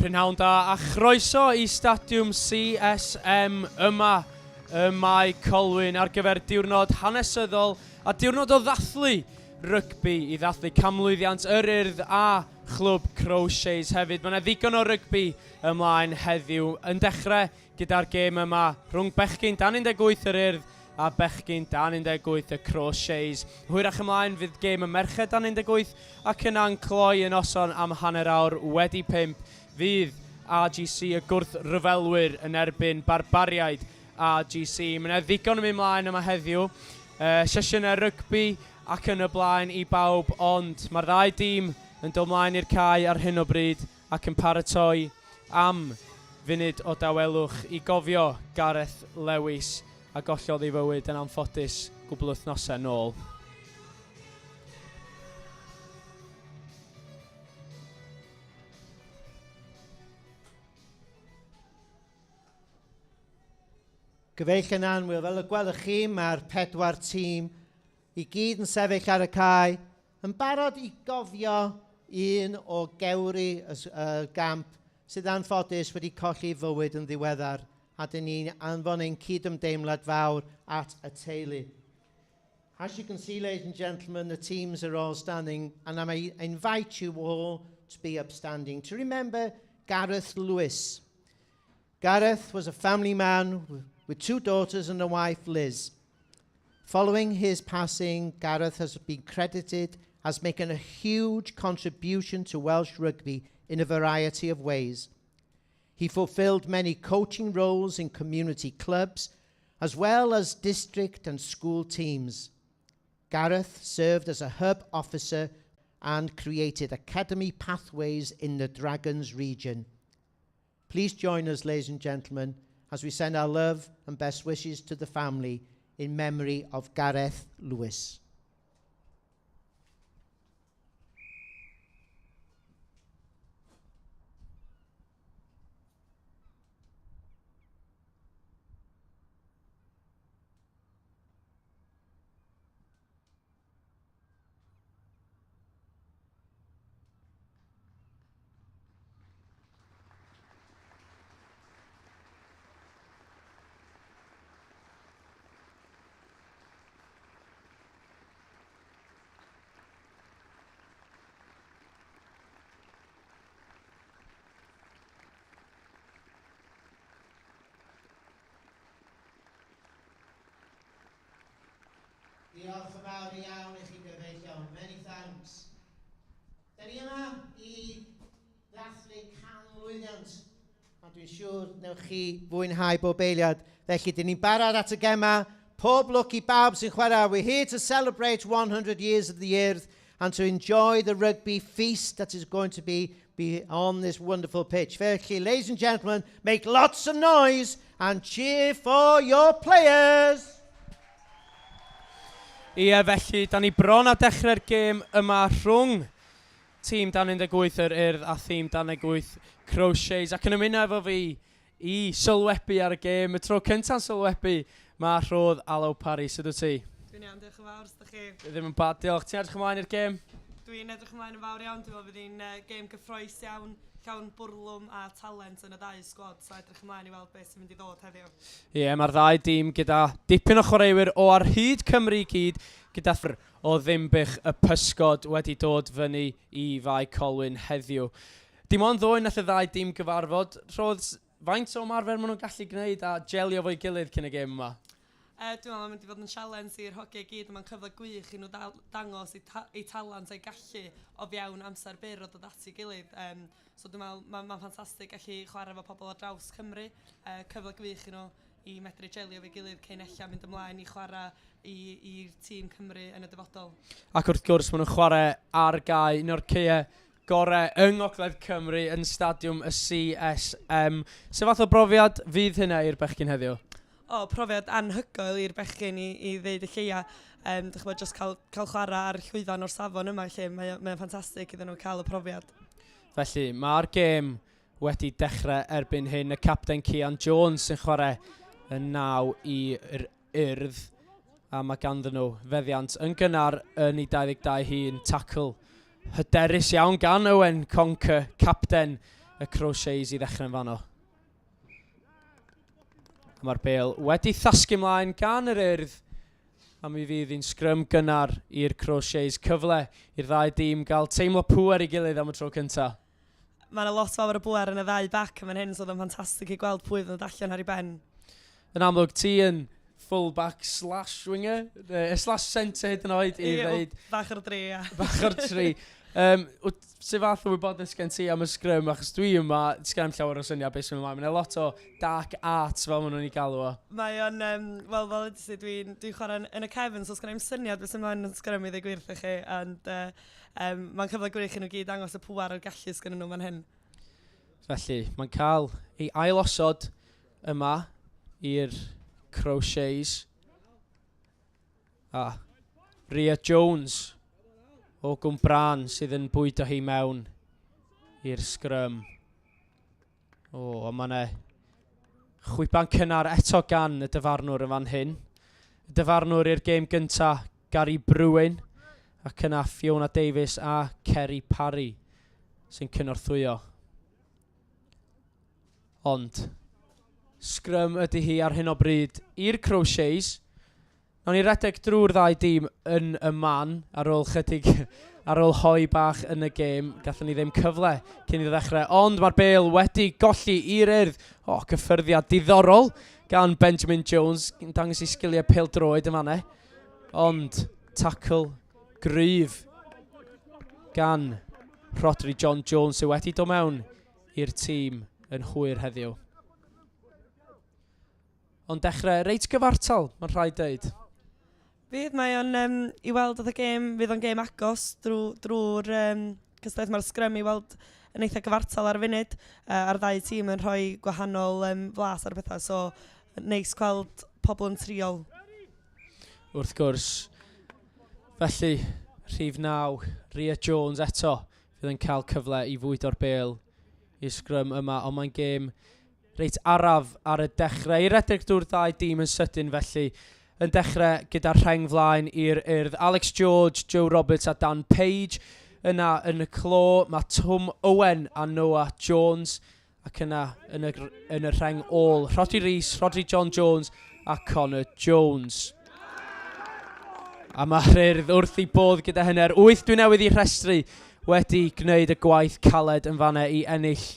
Prynhawn da a chroeso I stadiwm CSM yma mae Colwyn ar gyfer diwrnod hanesyddol a diwrnod o ddathlu rygbi I ddathlu camlwyddiant yr Urdd a chlwb Crawshays hefyd. Mae yna ddigon o rygbi ymlaen heddiw yn dechrau gyda'r gêm yma rhwng bechgyn dan 18 yr Urdd a bechgyn dan 18 y Crawshays. Hwyrach ymlaen fydd gêm y merched dan 18 ac yna'n cloi yn oson am hanner awr wedi 5 fydd RGC y gwrth ryfelwyr yn erbyn barbariaid RGC. Mae yna ddigon yn mynd ymlaen yma heddiw. Sesiynau rygbi ac yn y blaen I bawb, ond mae'r ddau dîm yn dod ymlaen i'r cae ar hyn o bryd ac yn paratoi am funud o dawelwch I gofio Gareth Lewis a gollodd ei fywyd yn anffodus gwbl wythnosau nôl. Gyfeillion anwyl, fel y gwelwch chi, mae'r 4 tîm I gyd yn sefyll ar y cae, yn barod I gofio un o gewri y gamp sydd anffodus wedi colli fywyd yn ddiweddar, a dyn ni'n anfon ein cydymdeimlad fawr at y teulu. As you can see, ladies and gentlemen, the teams are all standing, and I invite you all to be upstanding, to remember Gareth Lewis. Gareth was a family man with 2 daughters and a wife, Liz. Following his passing, Gareth has been credited as making a huge contribution to Welsh rugby in a variety of ways. He fulfilled many coaching roles in community clubs, as well as district and school teams. Gareth served as a hub officer and created academy pathways in the Dragons region. Please join us, ladies and gentlemen, as we send our love and best wishes to the family in memory of Gareth Lewis. Diolch yn fawr iawn I chi gyfeillion. Many thanks. Da ni yma I ddathlu canlwyddiant. A dwi'n siŵr newch chi fwynhau bob eiliad. Felly, dyn ni'n barod at y gema. Pob lwc I bawb sy'n chwarae. We're here to celebrate 100 years of the Urdd and to enjoy the rugby feast that is going to be on this wonderful pitch. Felly, ladies and gentlemen, make lots of noise and cheer for your players. Ie, felly, da ni bron a dechrau'r gêm yma rhwng tîm dan 18 yr Urdd a tîm dan 18 Crawshays. Ac yn ymuno efo fi I sylwebu ar y gêm. Y tro cynta'n sylwebu, mae rhodd Alow Parry. Sut wyt ti? Dwi'n iawn, diolch yn fawr, sdych chi? Ddim yn bad, diolch. Ti'n edrych ymlaen i'r gêm? Dwi'n edrych ymlaen yn fawr iawn, dwi'n meddwl bydd hi'n gêm gyffroes iawn, llawn bwrlwm a talent yn y 2 sgwad, so edrych ymlaen I weld beth sy'n mynd I ddod heddiw. Ie, mae'r ddau dîm gyda dipyn o chwaraewyr o ar hyd Cymru I gyd, gyda ffr o ddimbych y pysgod wedi dod fyny I fai Colwyn heddiw. Dim ond ddwy nath y ddau dîm gyfarfod, roedd faint o ymarfer maen nhw'n gallu gwneud a gelio fo'i gilydd cyn y gêm yma? Dwi'n meddwl mynd I fod yn challenge i'r hogiau gyd, mae'n cyfle gwych I nhw dangos eu talent a'i gallu o fewn amser byr o dod at ei gilydd. So dwi'n meddwl mae'n ffantastig gallu chwarae efo pobl o draws Cymru, cyfle gwych I nhw I medru gelio fo'i gilydd cyn ella mynd ymlaen I chwarae i'r tîm Cymru yn y dyfodol. Ac wrth gwrs maen nhw'n chwarae ar gau un o'r ceau gorau yng Ngogledd Cymru yn stadiwm y CSM. Sut fath o brofiad fydd hynna i'r bechgyn heddiw? Profiad anhygoel i'r bechgyn I ddeud y lleia. Dych chi'n just cael chwarae ar llwyfan o'r safon yma lle. Mae'n ffantastig iddyn nhw cael y profiad. Felly, mae'r gêm wedi dechrau erbyn hyn. Y capten Cian Jones yn chwarae yn naw i'r Urdd. A mae ganddyn nhw feddiant yn gynnar yn ei 22 hun. Tackle hyderus iawn gan Owen Conker, capten y Crawshays i ddechrau'n fanno. Mae'r bêl wedi thasgu mlaen gan yr Urdd. A mi fydd hi'n sgrym gynnar i'r Crawshays. Cyfle i'r ddau dîm gael teimlo pŵer i gilydd am y tro cyntaf. Mae yna lot fawr o bwer yn y ddau bac yn fan hyn, so oedd yn ffantastig i gweld pwy fydd yn allan ar ei ben. Yn amlwg ti yn full-back slash winger, slash centre hyd yn oed i ddeud. Bach o'r dri, ia. Bach o'r tri. Sut fath o wybodaeth gen ti am y sgrym, achos dwi yma, sgrym llawer o syniad beth sy'n ymlaen. Mae'n lot o dark arts fel maen nhw'n ei galw o. Mae o'n, wel, fel ydy si, dwi'n chwarae yn y cefn, so sgan i'n syniad beth sy'n ymlaen yn sgrym i ddeu gwirth i chi, ond mae'n cyfle gwych i nhw gyd dangos y pŵar o'r gallu sgan nhw fan hyn. Felly, mae'n cael ei ailosod yma i'r Crawshays. A Rhea Jones o Gwmbran sydd yn bwydo hi mewn i'r sgrym. O, mae yna chwiban cynnar eto gan y dyfarnwr yn fan hyn. Y dyfarnwr i'r gêm gyntaf, Gary Brewin, ac yna Fiona Davies a Kerry Parry sy'n cynorthwyo. Ond, sgrym ydy hi ar hyn o bryd i'r Crawshays. Nawn ni redeg drwy'r ddau dîm yn y man ar ôl chydig, ar ôl hoi bach yn y gêm. Gathen ni ddim cyfle cyn iddo ddechrau, ond mae'r bêl wedi golli i'r Urdd. O, cyffyrddiad diddorol gan Benjamin Jones, yn dangos i sgiliau pêl-droed yma ne. Ond tackle gryf gan Rhodri John Jones sydd wedi dod mewn i'r tîm yn hwyr heddiw. Ond dechrau reit gyfartal, mae'n rhaid dweud. Fydd mae o'n, i weld oedd y gêm, fydd o'n gêm agos drwy'r cystadlaeth mae'r sgrym i weld yn eitha gyfartal ar y funud. A'r ddau tîm yn rhoi gwahanol flas ar y bethau, so neis gweld pobl yn triol. Wrth gwrs, felly rhif 9, Rhea Jones eto fydd yn cael cyfle i fwydo'r bêl i'r sgrym yma, ond mae'n gêm reit araf ar y dechrau. I redeg drwy'r ddau dîm yn sydyn felly, yn dechrau gyda'r rheng flaen i'r Urdd. Alex George, Joe Roberts a Dan Page. Yna yn y clo, mae Tom Owen a Noah Jones. Ac yna yn y rheng ôl, Rhodri Rees, Rhodri John Jones a Connor Jones. A mae'r Urdd wrth i bodd gyda hynny'r 8 dwi newydd i rhestru wedi gwneud y gwaith caled yn fanna i ennill